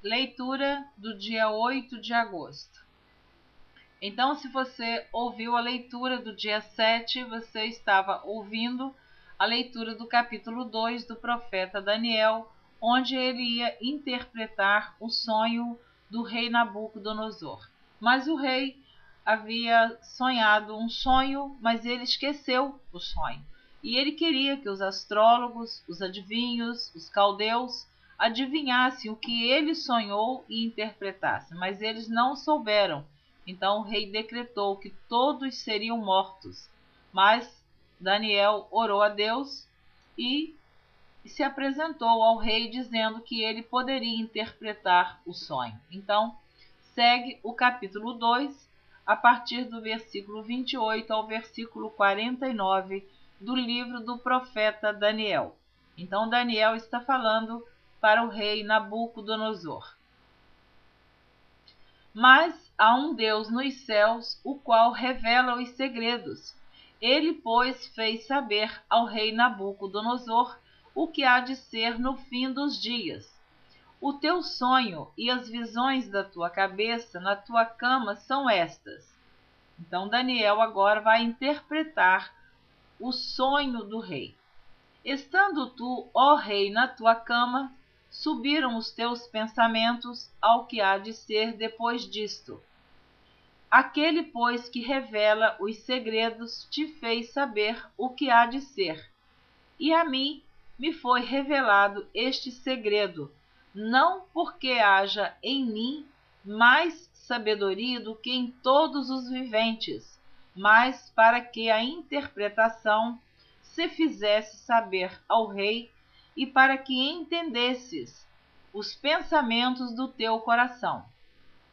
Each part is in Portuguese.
Leitura do dia 8 de agosto. Então, se você ouviu a leitura do dia 7, você estava ouvindo a leitura do capítulo 2 do profeta Daniel, onde ele ia interpretar o sonho do rei Nabucodonosor. Mas o rei havia sonhado um sonho, mas ele esqueceu o sonho. E ele queria que os astrólogos, os adivinhos, os caldeus adivinhassem o que ele sonhou e interpretassem, mas eles não souberam. Então o rei decretou que todos seriam mortos. Mas Daniel orou a Deus e se apresentou ao rei dizendo que ele poderia interpretar o sonho. Então, segue o capítulo 2, a partir do versículo 28 ao versículo 49 do livro do profeta Daniel. Então, Daniel está falando para o rei Nabucodonosor. Mas há um Deus nos céus, o qual revela os segredos. Ele, pois, fez saber ao rei Nabucodonosor o que há de ser no fim dos dias. O teu sonho e as visões da tua cabeça na tua cama são estas. Então Daniel agora vai interpretar o sonho do rei. Estando tu, ó rei, na tua cama, subiram os teus pensamentos ao que há de ser depois disto. Aquele, pois, que revela os segredos, te fez saber o que há de ser. E a mim me foi revelado este segredo, não porque haja em mim mais sabedoria do que em todos os viventes, mas para que a interpretação se fizesse saber ao rei e para que entendesses os pensamentos do teu coração.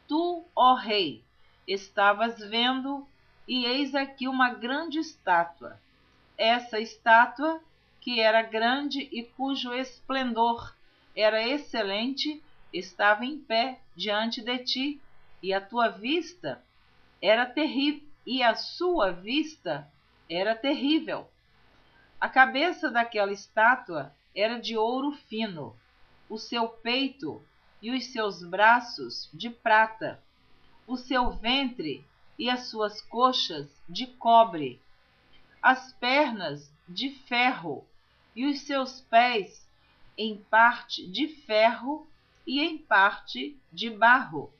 Tu, ó rei, estavas vendo, e eis aqui uma grande estátua. Essa estátua, que era grande e cujo esplendor era excelente, estava em pé diante de ti, e a tua vista era terrível, e a sua vista era terrível. A cabeça daquela estátua era de ouro fino, o seu peito e os seus braços de prata, o seu ventre e as suas coxas de cobre, as pernas de ferro e os seus pés em parte de ferro e em parte de barro.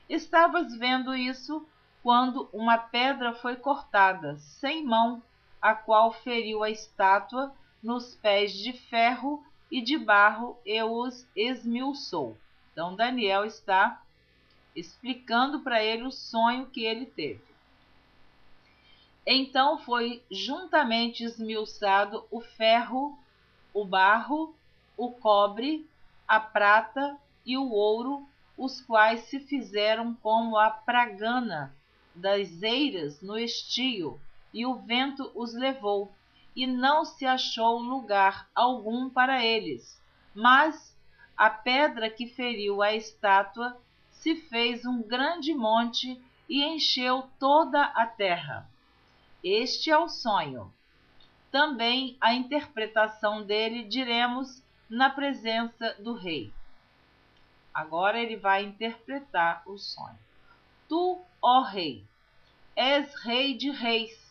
Estavas vendo isso quando uma pedra foi cortada, sem mão, a qual feriu a estátua nos pés de ferro e de barro e os esmiuçou. Então Daniel está explicando para ele o sonho que ele teve. Então foi juntamente esmiuçado o ferro, o barro, o cobre, a prata e o ouro, os quais se fizeram como a pragana das eiras no estio, e o vento os levou, e não se achou lugar algum para eles. Mas a pedra que feriu a estátua se fez um grande monte e encheu toda a terra. Este é o sonho. Também a interpretação dele diremos na presença do rei. Agora ele vai interpretar o sonho. Tu, ó rei, és rei de reis,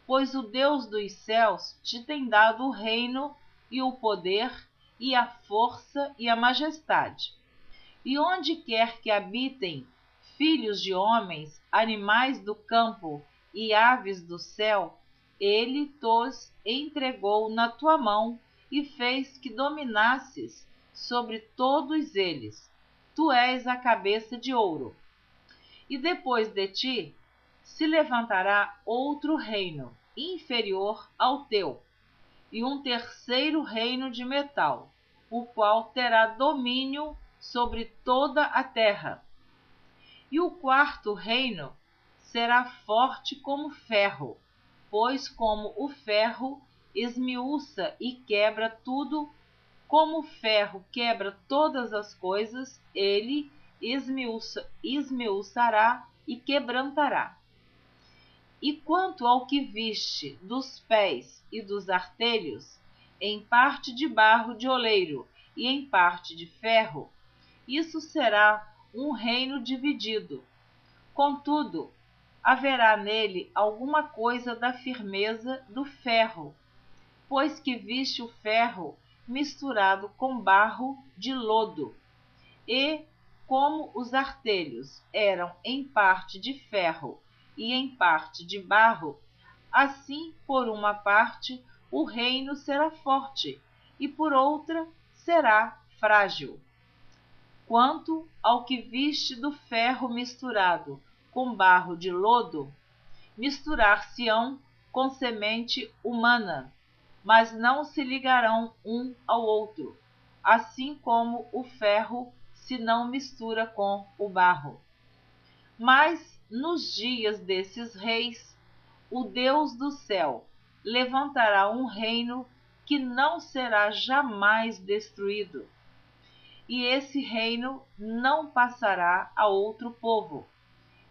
pois o Deus dos céus te tem dado o reino e o poder e a força e a majestade. E onde quer que habitem filhos de homens, animais do campo e aves do céu, ele tos entregou na tua mão e fez que dominasses sobre todos eles. Tu és a cabeça de ouro. E depois de ti se levantará outro reino, inferior ao teu, e um terceiro reino de metal, o qual terá domínio sobre toda a terra. E o quarto reino será forte como ferro, pois como o ferro esmiuça e quebra tudo, como o ferro quebra todas as coisas, ele esmiuçará e quebrantará. E quanto ao que viste dos pés e dos artelhos, em parte de barro de oleiro e em parte de ferro, isso será um reino dividido. Contudo, haverá nele alguma coisa da firmeza do ferro, pois que viste o ferro misturado com barro de lodo, e, como os artelhos eram em parte de ferro e em parte de barro, assim por uma parte o reino será forte, e por outra será frágil. Quanto ao que viste do ferro misturado com barro de lodo, misturar-se-ão com semente humana, mas não se ligarão um ao outro, assim como o ferro se não mistura com o barro. Mas nos dias desses reis, o Deus do céu levantará um reino que não será jamais destruído, e esse reino não passará a outro povo.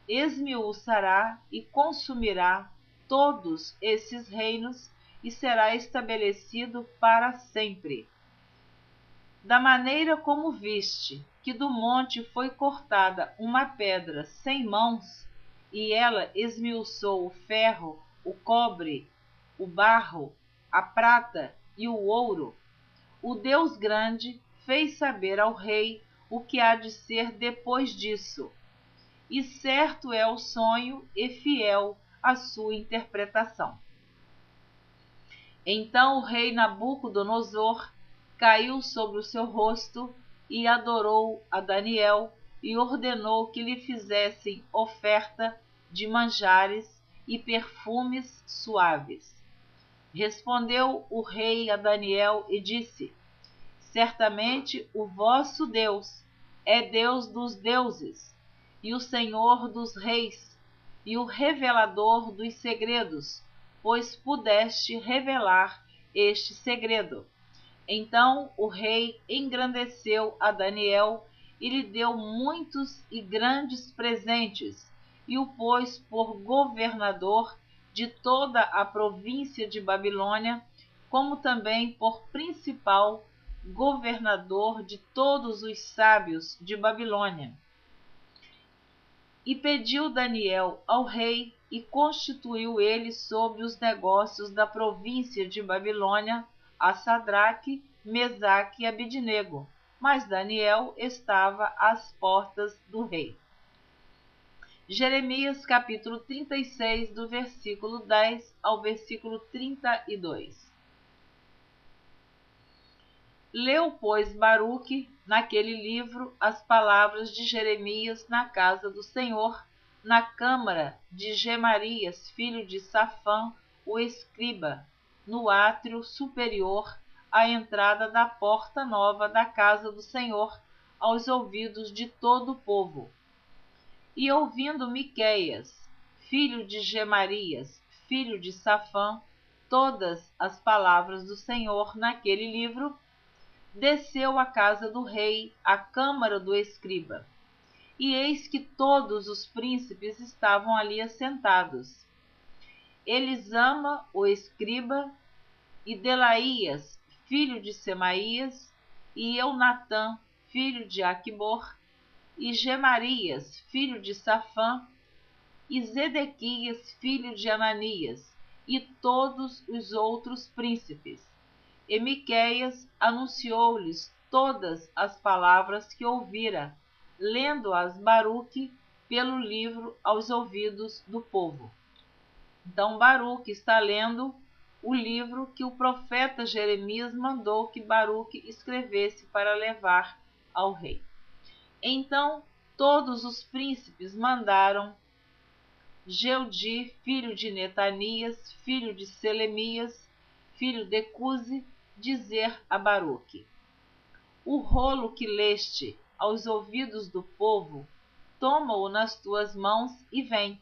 Esmiuçará e consumirá todos esses reinos e será estabelecido para sempre. Da maneira como viste que do monte foi cortada uma pedra sem mãos, e ela esmiuçou o ferro, o cobre, o barro, a prata e o ouro, o Deus grande fez saber ao rei o que há de ser depois disso, e certo é o sonho e fiel a sua interpretação. Então o rei Nabucodonosor caiu sobre o seu rosto e adorou a Daniel e ordenou que lhe fizessem oferta de manjares e perfumes suaves. Respondeu o rei a Daniel e disse: certamente o vosso Deus é Deus dos deuses, e o Senhor dos reis, e o revelador dos segredos, pois pudeste revelar este segredo. Então o rei engrandeceu a Daniel e lhe deu muitos e grandes presentes, e o pôs por governador de toda a província de Babilônia, como também por principal governador de todos os sábios de Babilônia. E pediu Daniel ao rei e constituiu ele sobre os negócios da província de Babilônia a Sadraque, Mesaque e Abidnego, mas Daniel estava às portas do rei. Jeremias capítulo 36, do versículo 10 ao versículo 32. Leu, pois, Baruque, naquele livro, as palavras de Jeremias na casa do Senhor, na câmara de Gemarias, filho de Safã, o escriba, no átrio superior, à entrada da porta nova da casa do Senhor, aos ouvidos de todo o povo. E ouvindo Miqueias, filho de Gemarias, filho de Safã, todas as palavras do Senhor naquele livro, desceu à casa do rei, à câmara do escriba. E eis que todos os príncipes estavam ali assentados. Elisama, o escriba, e Delaías, filho de Semaías, e Eunatã, filho de Aquibor, e Gemarias, filho de Safã, e Zedequias, filho de Ananias, e todos os outros príncipes. E Miqueias anunciou-lhes todas as palavras que ouvira, lendo-as Baruque pelo livro aos ouvidos do povo. Então Baruque está lendo o livro que o profeta Jeremias mandou que Baruque escrevesse para levar ao rei. Então todos os príncipes mandaram Jeudi, filho de Netanias, filho de Selemias, filho de Cusi, dizer a Baruque: o rolo que leste aos ouvidos do povo, toma-o nas tuas mãos e vem.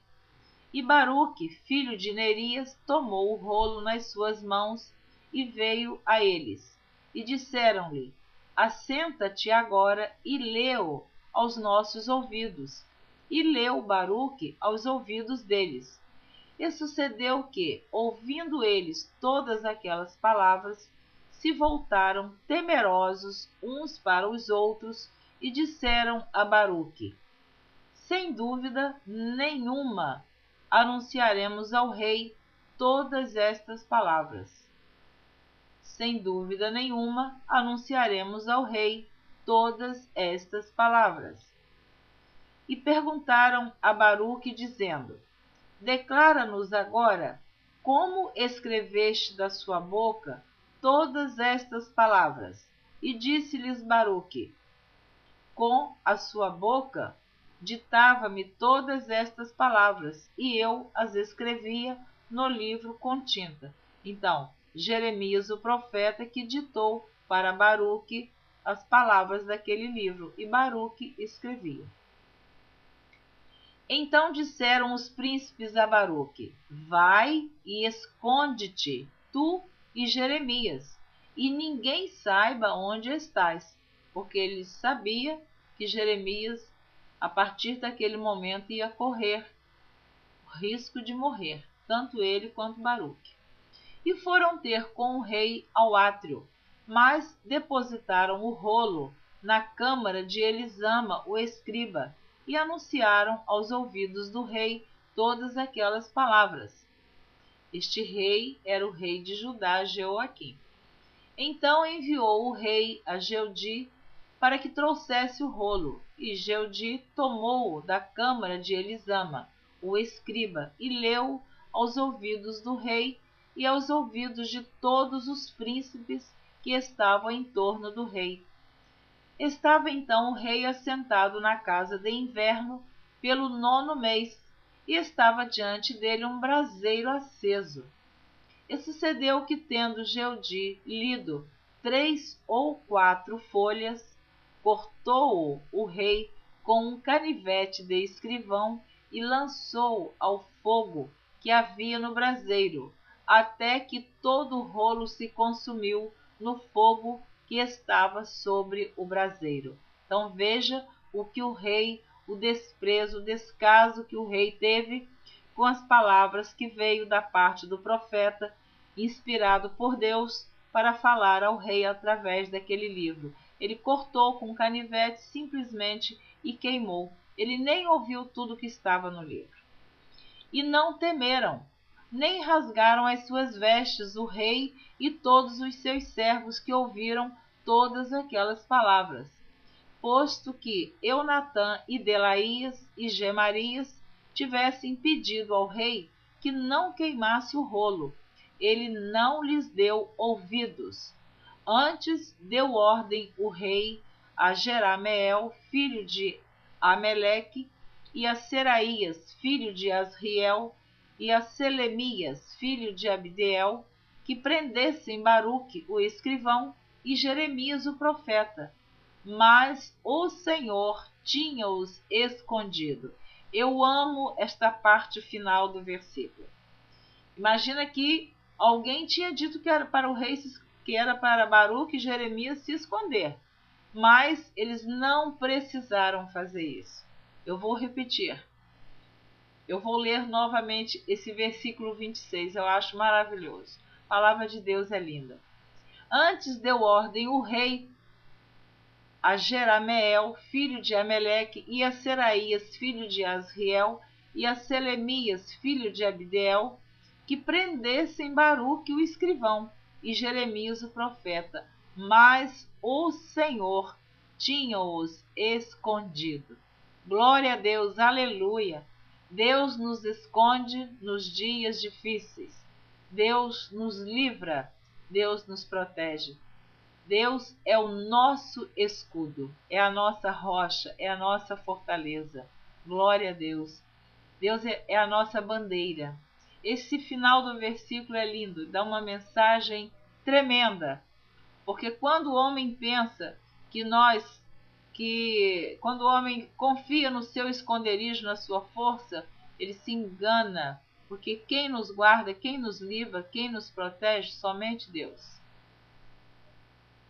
E Baruque, filho de Nerias, tomou o rolo nas suas mãos e veio a eles. E disseram-lhe: assenta-te agora e lê-o aos nossos ouvidos. E leu Baruque aos ouvidos deles. E sucedeu que, ouvindo eles todas aquelas palavras, se voltaram temerosos uns para os outros e disseram a Baruque: sem dúvida nenhuma anunciaremos ao rei todas estas palavras. Sem dúvida nenhuma anunciaremos ao rei todas estas palavras. E perguntaram a Baruque, dizendo: declara-nos agora como escreveste da sua boca todas estas palavras. E disse-lhes Baruque: com a sua boca ditava-me todas estas palavras, e eu as escrevia no livro com tinta. Então, Jeremias, o profeta, que ditou para Baruque as palavras daquele livro, e Baruque escrevia. Então disseram os príncipes a Baruque: vai e esconde-te, tu e Jeremias, e ninguém saiba onde estás, porque ele sabia que Jeremias, a partir daquele momento, ia correr o risco de morrer, tanto ele quanto Baruque. E foram ter com o rei ao átrio, mas depositaram o rolo na câmara de Elisama, o escriba, e anunciaram aos ouvidos do rei todas aquelas palavras. Este rei era o rei de Judá, Jeoaquim. Então enviou o rei a Jeudi para que trouxesse o rolo, e Jeudi tomou-o da câmara de Elisama, o escriba, e leu aos ouvidos do rei e aos ouvidos de todos os príncipes que estavam em torno do rei. Estava então o rei assentado na casa de inverno pelo 9º mês, e estava diante dele um braseiro aceso. E sucedeu que, tendo Jeudi lido 3 ou 4 folhas, cortou-o o rei com um canivete de escrivão e lançou-o ao fogo que havia no braseiro, até que todo o rolo se consumiu no fogo que estava sobre o braseiro. Então veja o desprezo, o descaso que o rei teve com as palavras que veio da parte do profeta, inspirado por Deus para falar ao rei através daquele livro. Ele cortou com um canivete simplesmente e queimou. Ele nem ouviu tudo que estava no livro. E não temeram, nem rasgaram as suas vestes o rei e todos os seus servos que ouviram todas aquelas palavras, posto que Eunatã e Delaías e Gemarias tivessem pedido ao rei que não queimasse o rolo. Ele não lhes deu ouvidos. Antes deu ordem o rei a Jerameel, filho de Ameleque, e a Seraías, filho de Asriel, e a Selemias, filho de Abdeel, que prendessem Baruque, o escrivão, e Jeremias, o profeta. Mas o Senhor tinha-os escondido. Eu amo esta parte final do versículo. Imagina que alguém tinha dito que era para o rei, que era para Baruque e Jeremias se esconder. Mas eles não precisaram fazer isso. Eu vou repetir. Eu vou ler novamente esse versículo 26. Eu acho maravilhoso. A palavra de Deus é linda. Antes deu ordem o rei a Jerameel, filho de Ameleque, e a Seraías, filho de Asriel, e a Selemias, filho de Abdeel, que prendessem Baruque, o escrivão, e Jeremias, o profeta. Mas o Senhor tinha-os escondido. Glória a Deus, aleluia! Deus nos esconde nos dias difíceis. Deus nos livra, Deus nos protege. Deus é o nosso escudo, é a nossa rocha, é a nossa fortaleza. Glória a Deus. Deus é a nossa bandeira. Esse final do versículo é lindo, dá uma mensagem tremenda. Porque quando o homem pensa quando o homem confia no seu esconderijo, na sua força, ele se engana. Porque quem nos guarda, quem nos livra, quem nos protege, somente Deus.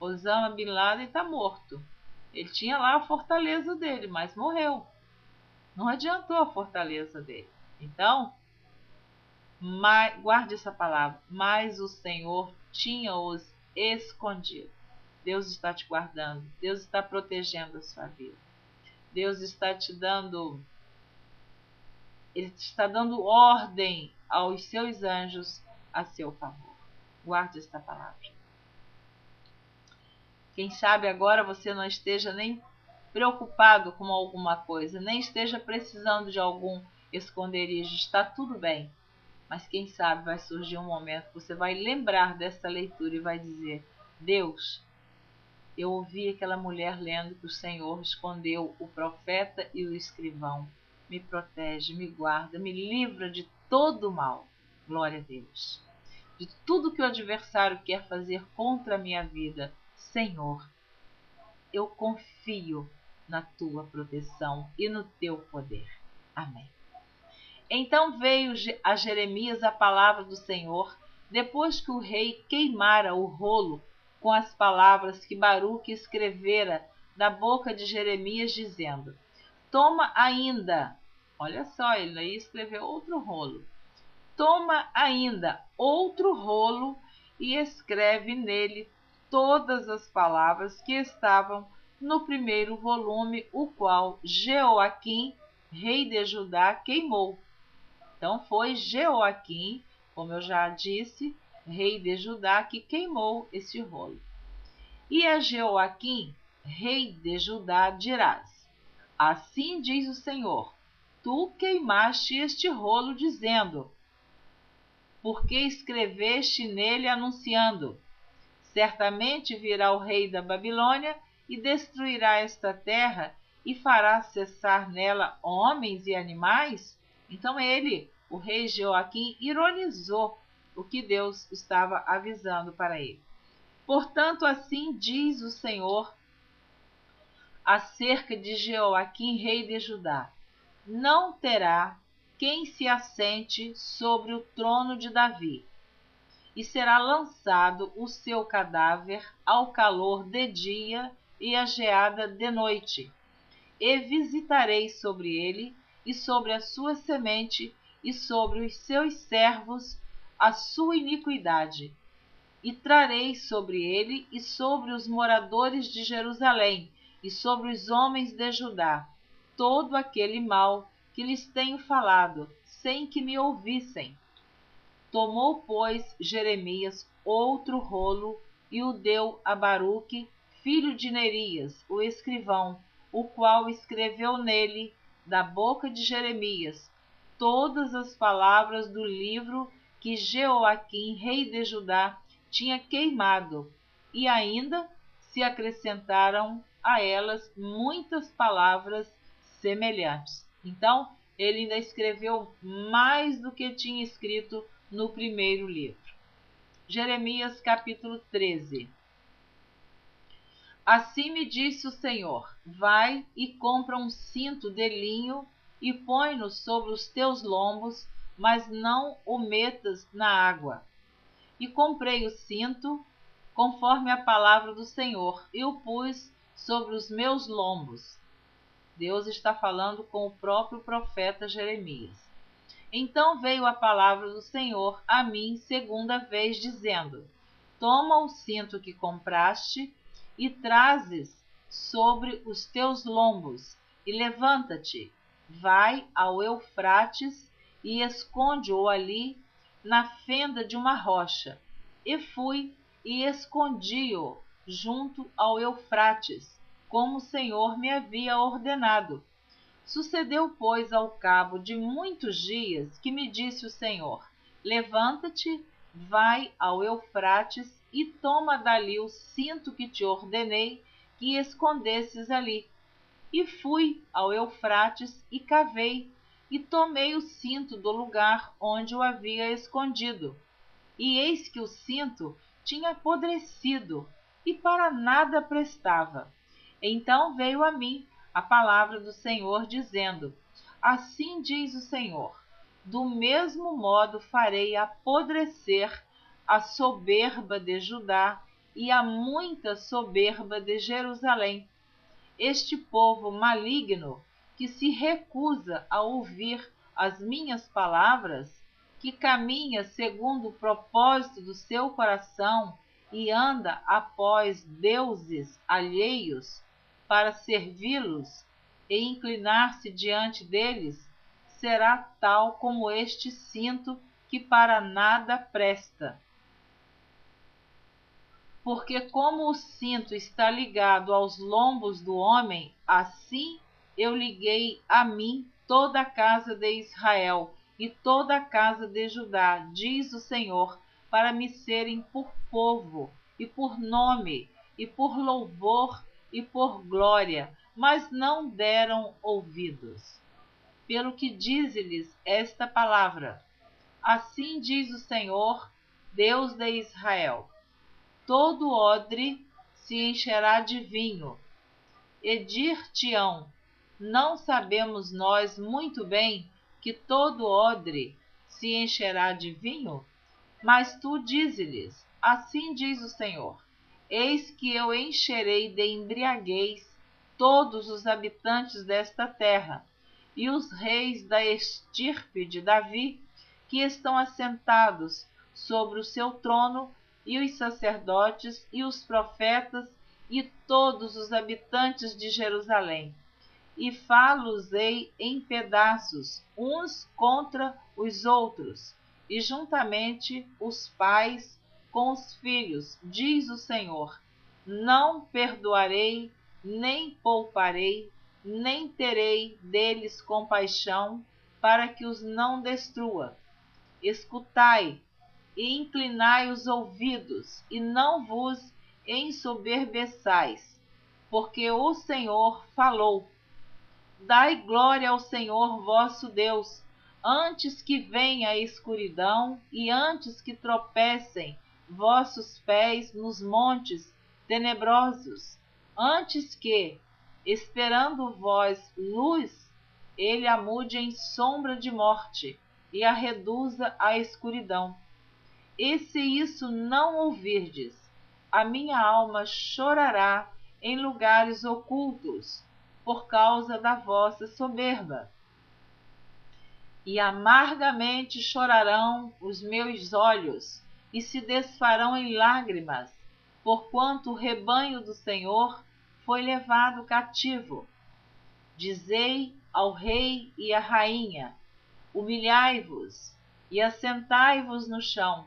Osama Bin Laden está morto. Ele tinha lá a fortaleza dele, mas morreu. Não adiantou a fortaleza dele. Então, guarde essa palavra. Mas o Senhor tinha-os escondido. Deus está te guardando, Deus está protegendo a sua vida. Deus está te dando, Ele está dando ordem aos seus anjos a seu favor. Guarde esta palavra. Quem sabe agora você não esteja nem preocupado com alguma coisa, nem esteja precisando de algum esconderijo, está tudo bem. Mas quem sabe vai surgir um momento que você vai lembrar dessa leitura e vai dizer: Deus, eu ouvi aquela mulher lendo que o Senhor escondeu o profeta e o escrivão. Me protege, me guarda, me livra de todo o mal. Glória a Deus. De tudo que o adversário quer fazer contra a minha vida, Senhor, eu confio na tua proteção e no teu poder. Amém. Então veio a Jeremias a palavra do Senhor, depois que o rei queimara o rolo com as palavras que Baruque escrevera da boca de Jeremias, dizendo: Toma ainda, olha só, ele aí escreveu outro rolo. Toma ainda outro rolo e escreve nele todas as palavras que estavam no primeiro volume, o qual Jeoaquim, rei de Judá, queimou. Então foi Jeoaquim, como eu já disse, rei de Judá, que queimou esse rolo. E a Jeoaquim, rei de Judá, dirás: Assim diz o Senhor, tu queimaste este rolo, dizendo: Porque escreveste nele anunciando: Certamente virá o rei da Babilônia e destruirá esta terra e fará cessar nela homens e animais? Então ele, o rei Jeoaquim, ironizou o que Deus estava avisando para ele. Portanto, assim diz o Senhor acerca de Jeoaquim, rei de Judá: Não terá quem se assente sobre o trono de Davi, e será lançado o seu cadáver ao calor de dia e à geada de noite. E visitarei sobre ele, e sobre a sua semente, e sobre os seus servos, a sua iniquidade. E trarei sobre ele, e sobre os moradores de Jerusalém, e sobre os homens de Judá, todo aquele mal que lhes tenho falado, sem que me ouvissem. Tomou, pois, Jeremias outro rolo e o deu a Baruque, filho de Nerias, o escrivão, o qual escreveu nele, da boca de Jeremias, todas as palavras do livro que Jeoaquim, rei de Judá, tinha queimado, e ainda se acrescentaram a elas muitas palavras semelhantes. Então, ele ainda escreveu mais do que tinha escrito no primeiro livro. Jeremias capítulo 13. Assim me disse o Senhor: Vai e compra um cinto de linho e põe-no sobre os teus lombos, mas não o metas na água. E comprei o cinto, conforme a palavra do Senhor, e o pus sobre os meus lombos. Deus está falando com o próprio profeta Jeremias. Então veio a palavra do Senhor a mim segunda vez, dizendo: Toma o cinto que compraste e trazes sobre os teus lombos, e levanta-te, vai ao Eufrates e esconde-o ali na fenda de uma rocha. E fui e escondi-o junto ao Eufrates, como o Senhor me havia ordenado. Sucedeu, pois, ao cabo de muitos dias, que me disse o Senhor: Levanta-te, vai ao Eufrates e toma dali o cinto que te ordenei que escondesses ali. E fui ao Eufrates e cavei, e tomei o cinto do lugar onde o havia escondido. E eis que o cinto tinha apodrecido, e para nada prestava. Então veio a mim a palavra do Senhor, dizendo: Assim diz o Senhor: Do mesmo modo farei apodrecer a soberba de Judá e a muita soberba de Jerusalém. Este povo maligno, que se recusa a ouvir as minhas palavras, que caminha segundo o propósito do seu coração e anda após deuses alheios para servi-los e inclinar-se diante deles, será tal como este cinto que para nada presta. Porque como o cinto está ligado aos lombos do homem, assim eu liguei a mim toda a casa de Israel e toda a casa de Judá, diz o Senhor, para me serem por povo, e por nome, e por louvor, e por glória, mas não deram ouvidos. Pelo que dize-lhes esta palavra: assim diz o Senhor, Deus de Israel: todo odre se encherá de vinho. E dir-te-ão: não sabemos nós muito bem que todo odre se encherá de vinho? Mas tu dize-lhes: assim diz o Senhor: eis que eu encherei de embriaguez todos os habitantes desta terra, e os reis da estirpe de Davi, que estão assentados sobre o seu trono, e os sacerdotes, e os profetas, e todos os habitantes de Jerusalém. E fá-los-ei em pedaços, uns contra os outros, e juntamente os pais com os filhos, diz o Senhor. Não perdoarei, nem pouparei, nem terei deles compaixão, para que os não destrua. Escutai, e inclinai os ouvidos, e não vos ensoberbeçais, porque o Senhor falou. Dai glória ao Senhor vosso Deus, antes que venha a escuridão e antes que tropecem vossos pés nos montes tenebrosos, antes que, esperando vós luz, ele a mude em sombra de morte e a reduza à escuridão. E se isso não ouvirdes, a minha alma chorará em lugares ocultos, por causa da vossa soberba. E amargamente chorarão os meus olhos, e se desfarão em lágrimas, porquanto o rebanho do Senhor foi levado cativo. Dizei ao rei e à rainha: humilhai-vos e assentai-vos no chão,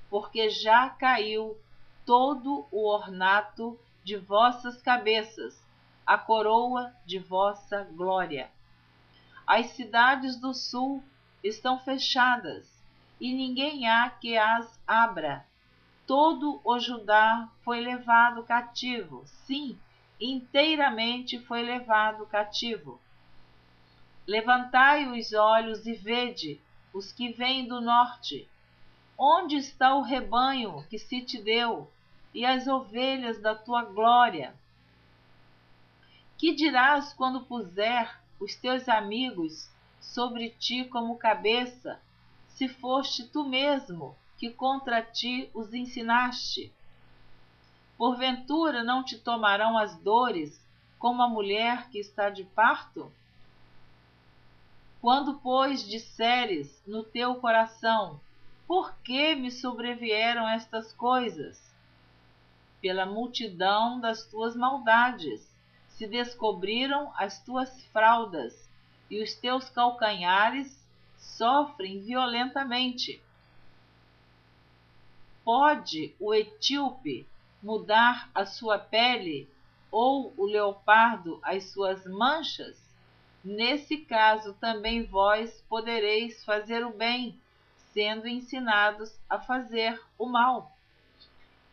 porque já caiu todo o ornato de vossas cabeças, a coroa de vossa glória. As cidades do sul estão fechadas, e ninguém há que as abra. Todo o Judá foi levado cativo, sim, inteiramente foi levado cativo. Levantai os olhos e vede os que vêm do norte. Onde está o rebanho que se te deu, e as ovelhas da tua glória? Que dirás quando puser os teus amigos sobre ti como cabeça, se foste tu mesmo que contra ti os ensinaste? Porventura não te tomarão as dores como a mulher que está de parto? Quando, pois, disseres no teu coração: por que me sobrevieram estas coisas? Pela multidão das tuas maldades se descobriram as tuas fraldas, e os teus calcanhares sofrem violentamente. Pode o etíope mudar a sua pele, ou o leopardo as suas manchas? Nesse caso também vós podereis fazer o bem, sendo ensinados a fazer o mal.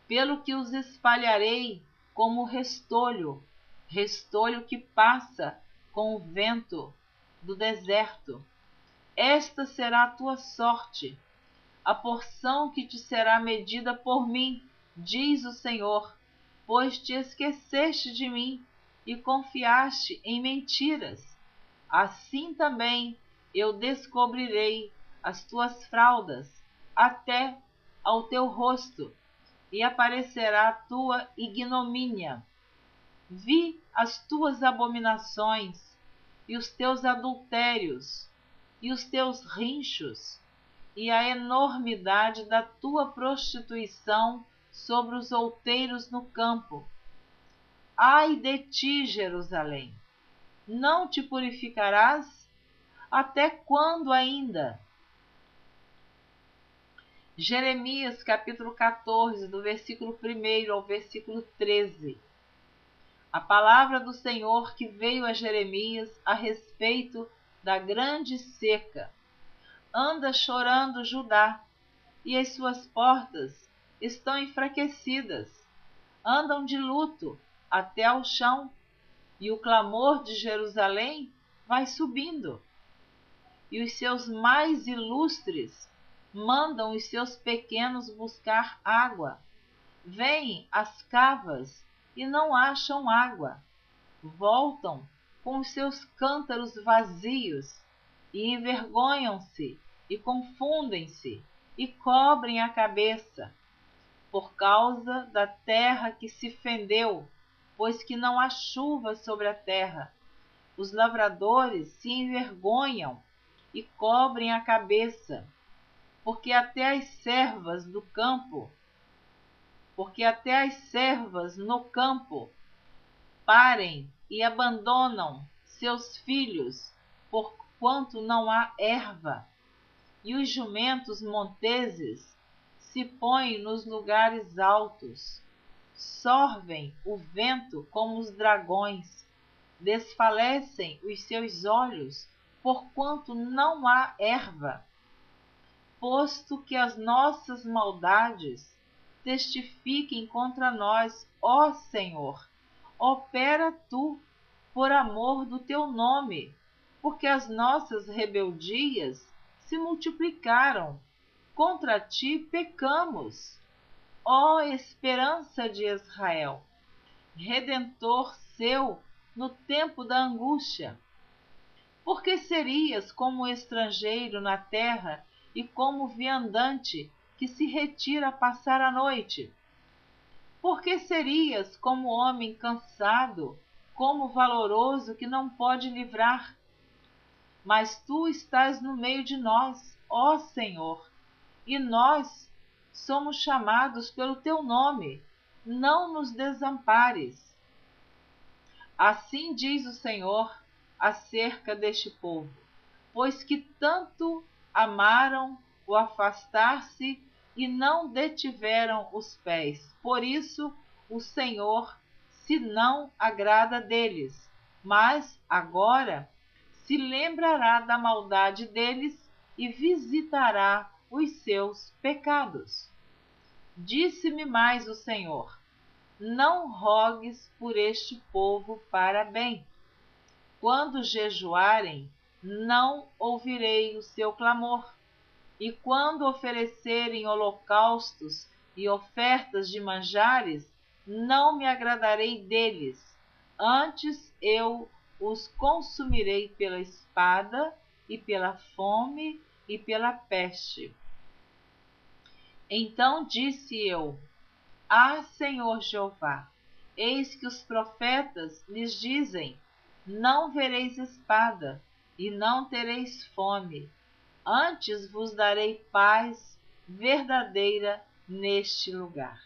Pelo que os espalharei como restolho, restolho que passa com o vento do deserto. Esta será a tua sorte, a porção que te será medida por mim, diz o Senhor, pois te esqueceste de mim e confiaste em mentiras. Assim também eu descobrirei as tuas fraldas até ao teu rosto, e aparecerá a tua ignomínia. Vi as tuas abominações, e os teus adultérios, e os teus rinchos, e a enormidade da tua prostituição sobre os outeiros no campo. Ai de ti, Jerusalém! Não te purificarás? Até quando ainda? Jeremias capítulo 14, do versículo 1 ao versículo 13. A palavra do Senhor que veio a Jeremias a respeito da grande seca. Anda chorando Judá, e as suas portas estão enfraquecidas. Andam de luto até ao chão, e o clamor de Jerusalém vai subindo. E os seus mais ilustres mandam os seus pequenos buscar água. Vêm às cavas e não acham água. Voltam com os seus cântaros vazios e envergonham-se e confundem-se e cobrem a cabeça por causa da terra que se fendeu, pois que não há chuva sobre a terra. Os lavradores se envergonham e cobrem a cabeça, porque até as servas no campo parem e abandonam seus filhos, porquanto não há erva, e os jumentos monteses se põem nos lugares altos, sorvem o vento como os dragões, desfalecem os seus olhos, porquanto não há erva. Posto que as nossas maldades testifiquem contra nós, ó Senhor, opera tu, por amor do teu nome, porque as nossas rebeldias se multiplicaram, contra ti pecamos. Ó esperança de Israel, redentor seu no tempo da angústia. Porque serias como estrangeiro na terra e como viandante que se retira a passar a noite? Porque serias como homem cansado, como valoroso que não pode livrar? Mas tu estás no meio de nós, ó Senhor, e nós somos chamados pelo teu nome. Não nos desampares. Assim diz o Senhor acerca deste povo, pois que tanto amaram o afastar-se e não detiveram os pés. Por isso o Senhor se não agrada deles, mas agora se lembrará da maldade deles e visitará os seus pecados. Disse-me mais o Senhor: não rogues por este povo para bem. Quando jejuarem, não ouvirei o seu clamor. E quando oferecerem holocaustos e ofertas de manjares, não me agradarei deles. Antes eu os consumirei pela espada, e pela fome, e pela peste. Então disse eu: ah, Senhor Jeová, eis que os profetas lhes dizem: não vereis espada, e não tereis fome. Antes vos darei paz verdadeira neste lugar.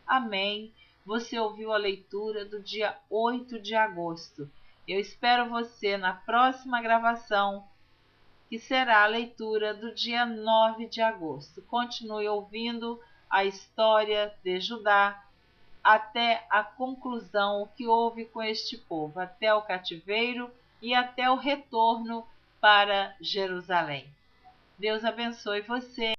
Amém. Você ouviu a leitura do dia 8 de agosto. Eu espero você na próxima gravação, que será a leitura do dia 9 de agosto. Continue ouvindo a história de Judá até a conclusão, o que houve com este povo, até o cativeiro e até o retorno para Jerusalém. Deus abençoe você.